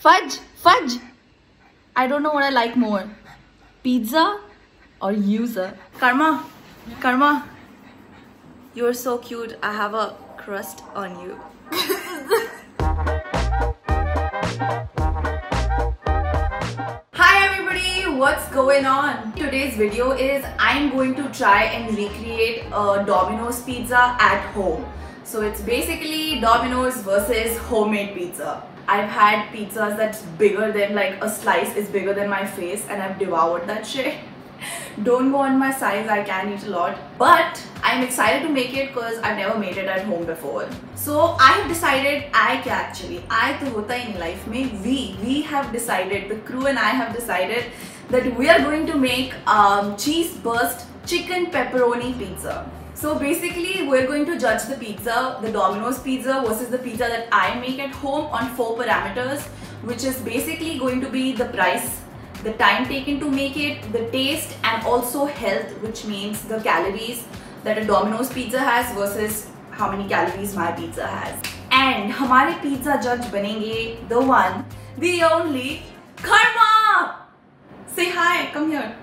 Fudge, fudge. I don't know what I like more, pizza or user. Karma, Karma, you're so cute. I have a crust on you. Hi everybody, what's going on? Today's video is I'm going to try and recreate a Domino's pizza at home. So it's basically Domino's versus homemade pizza. I've had pizzas that's bigger than, like, a slice is bigger than my face, and I've devoured that shit. Don't go on my size, I can eat a lot. But I'm excited to make it because I've never made it at home before. So I have decided, we have decided, the crew and I have decided that we are going to make cheese burst chicken pepperoni pizza. So basically we're going to judge the pizza, the Domino's pizza versus the pizza that I make at home on 4 parameters, which is basically going to be the price, the time taken to make it, the taste, and also health, which means the calories that a Domino's pizza has versus how many calories my pizza has. And हमारे pizza judge बनेंगे the one, the only, Karma! Say hi, come here.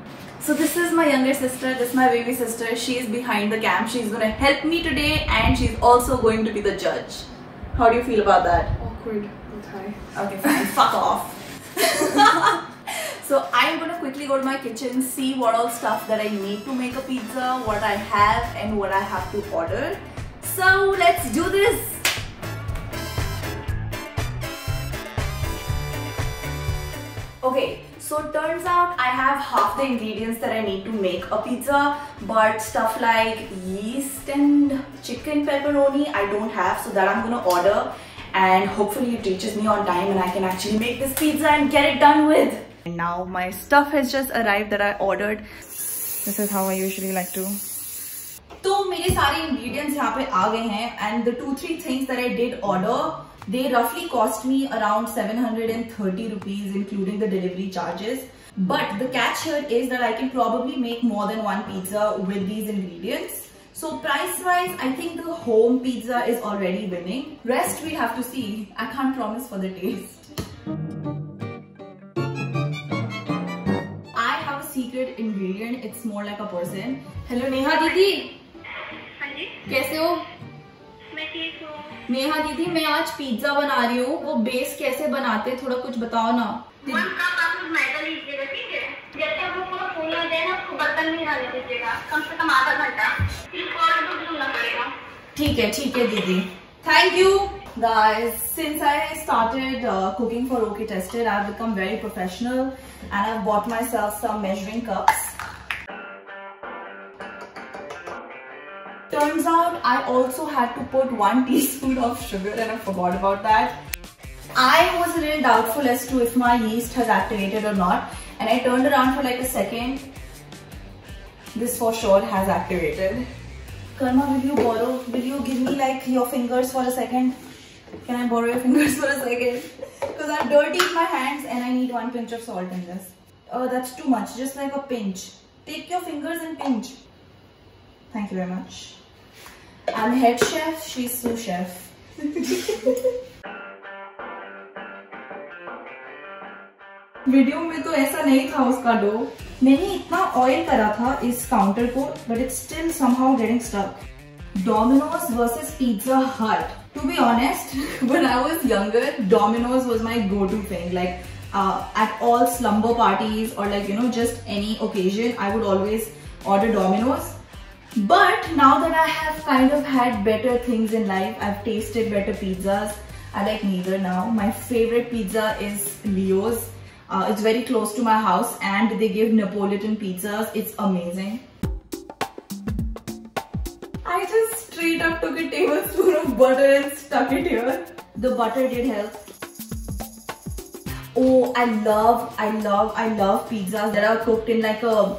So this is my younger sister, this is my baby sister. She is behind the cam. She's gonna help me today and she's also going to be the judge. How do you feel about that? Awkward, but hi. Okay, fine. Fuck off. So I'm gonna quickly go to my kitchen, see what all stuff that I need to make a pizza, what I have and what I have to order. So let's do this. Okay, so it turns out I have half the ingredients that I need to make a pizza, but stuff like yeast and chicken pepperoni I don't have, so that I'm gonna order, and hopefully it reaches me on time and I can actually make this pizza and get it done with. And now my stuff has just arrived that I ordered. This is how I usually like to. So मेरे सारे ingredients यहाँ पे आ गए हैं, and the 2-3 things that I did order, they roughly cost me around 730 rupees including the delivery charges. But the catch here is that I can probably make more than one pizza with these ingredients. So price wise, I think the home pizza is already winning. Rest we have to see. I can't promise for the taste. I have a secret ingredient. It's more like a person. Hello Neha Didi. कैसे हो? मैं ठीक हूँ। नेहा दीदी, मैं आज pizza बना रही हूँ, वो बेस कैसे बनाते थोड़ा कुछ बताओ ना। आप मैदा लीजिएगा, ठीक है? जब तक वो पूरा फूल ना जाए ना, उसको बर्तन में डाल दीजिएगा, कम से कम आधा घंटा, फिर और दूध डालना पड़ेगा। ठीक है दीदी। Thank you guys. Since I started cooking for OK Tested, I've become very professional and I've bought myself some measuring cups. Turns out I also had to put 1 teaspoon of sugar and I forgot about that. I was a little doubtful as to if my yeast has activated or not, and I turned around for like a second. This for sure has activated. Karma, will you give me like your fingers for a second? Can I borrow your fingers for a second? Because I've dirtied my hands and I need 1 pinch of salt in this. Oh, that's too much, just like a pinch. Take your fingers and pinch. Thank you very much. I'm head chef, she's sous chef. Video में तो ऐसा नहीं था उसका dough. मैंने इतना oil करा था इस काउंटर को, but it's still somehow getting stuck. Domino's versus Pizza Hut. To be honest, when I was younger, Domino's was my go-to thing. Like at all slumber parties or like, you know, just any occasion, I would always order Domino's. But now that I have kind of had better things in life, I've tasted better pizzas, I like neither now. My favorite pizza is Leo's. It's very close to my house and they give Neapolitan pizzas. It's amazing. I just straight up took a tablespoon of butter and stuck it here. The butter did help. Oh, I love pizzas that are cooked in like a,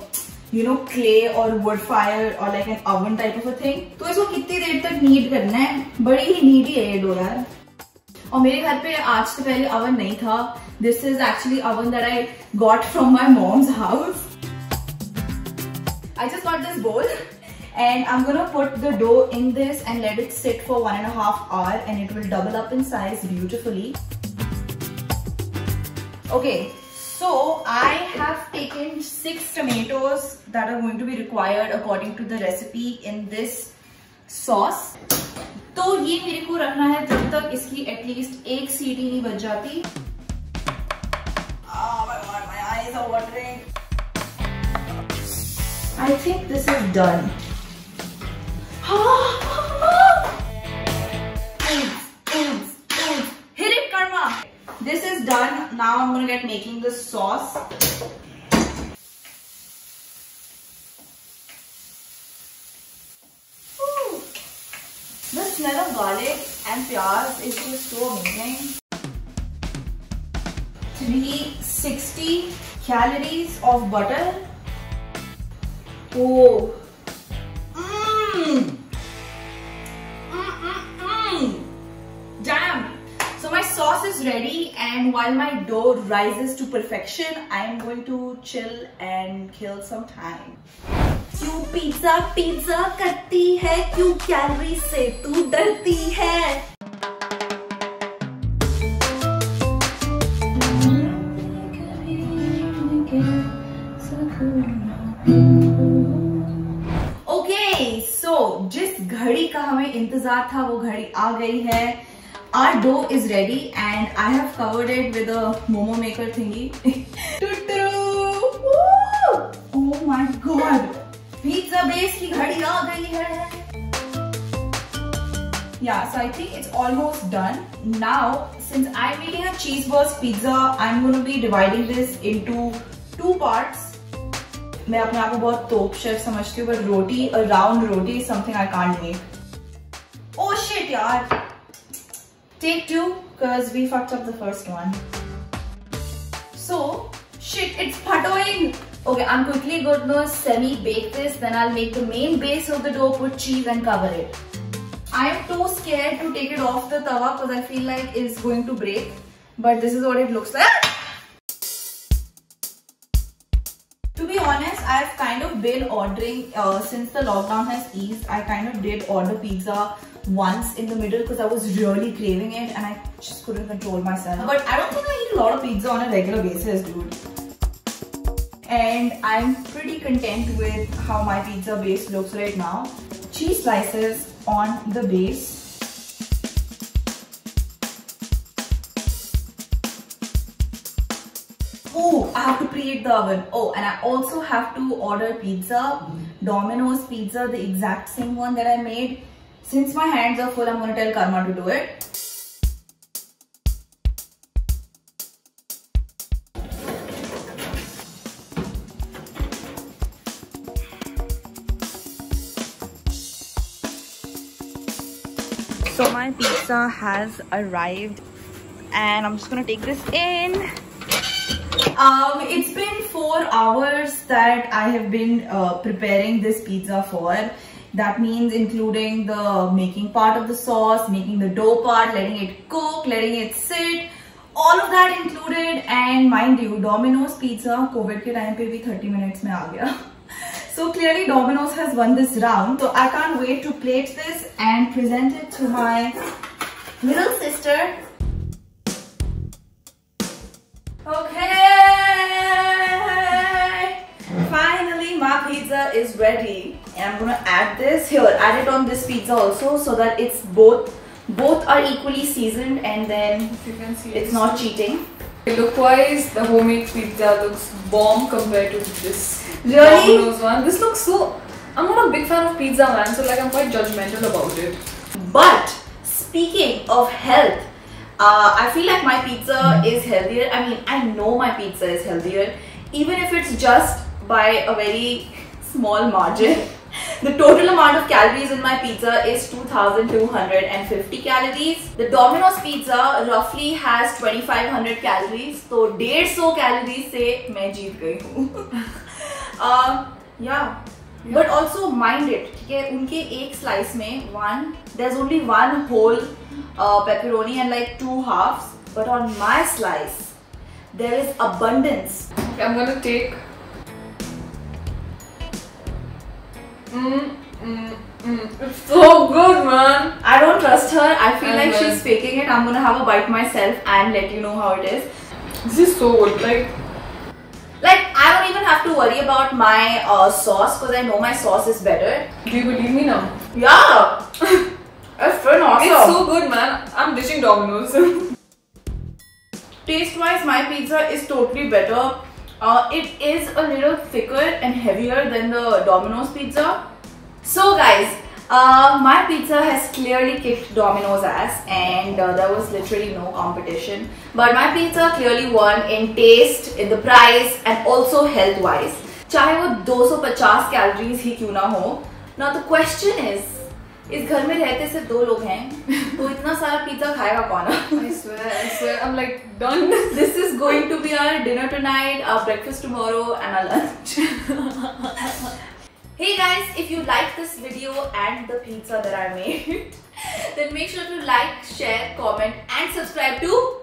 you know, clay or wood fire or like an oven type of a thing. तो इसको कितनी देर तक knead करना है? बड़ी ही needy है ये dough यार. और मेरे घर पे आज से पहले oven नहीं था. This is actually oven that I got from my mom's house. I just got this bowl and I'm gonna put the dough in this and let it sit for 1.5 hours and it will double up in size beautifully. Okay, so I have taken 6 tomatoes that are going to be required according to the recipe in this sauce. तो ये मेरे को रखना है जब तक इसकी at least एक सीटी नहीं बच जाती. Oh my god, my eyes are watering. I think this is done. Hit it, Karma. This is done. Now I'm gonna get making the sauce. The smell of garlic and pyaz is just so amazing. 360 calories of butter. Oh. Damn. So my sauce is ready, and while my dough rises to perfection, I am going to chill and kill some time. क्यों pizza pizza करती है, क्यों calorie से तू डरती है? Okay, so जिस घड़ी का हमें इंतजार था वो घड़ी आ गई है. Our dough is ready and I have covered it with a momo maker thingy. Oh my god! Pizza base की घड़ी आ गई है. Yeah, so I think it's almost done. Now, since I'm making a cheese burst pizza, I'm going to be dividing this into 2 parts. मैं अपने आप को बहुत top chef समझती हूँ, but roti, a round roti is something I can't make. Oh shit, यार. Take 2, because we fucked up the first one. So, shit, it's patoing. Okay, I'm quickly going to semi-bake this, then I'll make the main base of the dough, put cheese and cover it. I am too scared to take it off the tawa because I feel like it's going to break. But this is what it looks like. To be honest, I've kind of been ordering, since the lockdown has eased, I kind of did order pizza once in the middle because I was really craving it and I just couldn't control myself. But I don't think I eat a lot of pizza on a regular basis, dude. And I'm pretty content with how my pizza base looks right now. Cheese slices on the base. Oh, I have to preheat the oven. Oh, and I also have to order pizza. Domino's pizza, the exact same one that I made. Since my hands are full, I'm going to tell Karma to do it. So my pizza has arrived and I'm just gonna take this in. It's been 4 hours that I have been preparing this pizza for. That means including the making part of the sauce, making the dough part, letting it cook, letting it sit, all of that included. And mind you, Domino's pizza COVID के time पे भी 30 minutes में आ गया. So clearly Domino's has won this round. So I can't wait to plate this and present it to my little sister. Okay, finally my pizza is ready. And I'm gonna add this here. Add it on this pizza also so that it's both are equally seasoned and then if you can see it's not cheating. Look wise, the homemade pizza looks bomb compared to this. Really? Domino's one. This looks so. I'm not a big fan of pizza, man, so like I'm quite judgmental about it. But speaking of health, I feel like my pizza is healthier. I mean, I know my pizza is healthier, even if it's just by a very small margin. The total amount of calories in my pizza is 2250 calories. The Domino's pizza roughly has 2500 calories. So 150 calories से मैं जीत गई हूँ. Yeah. But also mind it, ठीक है? उनके एक slice में there's only one whole pepperoni and like 2 halves. But on my slice, there is abundance. Okay, I'm gonna take. It's so good, man. I don't trust her. I feel like she's faking it. I'm gonna have a bite myself and let you know how it is. This is so good. Like I don't even have to worry about my sauce because I know my sauce is better. Do you believe me now? Yeah. It's fun awesome. It's so good, man. I'm ditching Domino's. Taste wise, my pizza is totally better. It is a little thicker and heavier than the Domino's pizza. So guys, my pizza has clearly kicked Domino's ass, and there was literally no competition. But my pizza clearly won in taste, in the price, and also health wise. चाहे वो 250 calories ही क्यों ना हो. Now the question is, इस घर में रहते सिर्फ 2 लोग हैं, तो इतना सारा पिज्जा खाएगा कौन? I swear, I'm like done. This is going to be our dinner tonight, our breakfast tomorrow, and our lunch. Hey guys, if you like this video and the pizza that I made, then make sure to like, share, comment, and subscribe to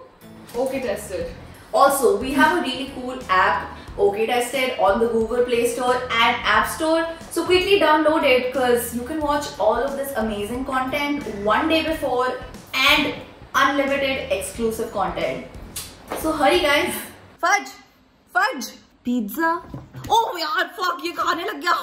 Okay Tested. Also, we have a really cool app, Okay Tested, on the Google Play Store and App Store. So quickly download it because you can watch all of this amazing content one day before and unlimited exclusive content. So hurry guys. Fudge! Pizza. Oh yaar, fuck, ये खाने लग गया.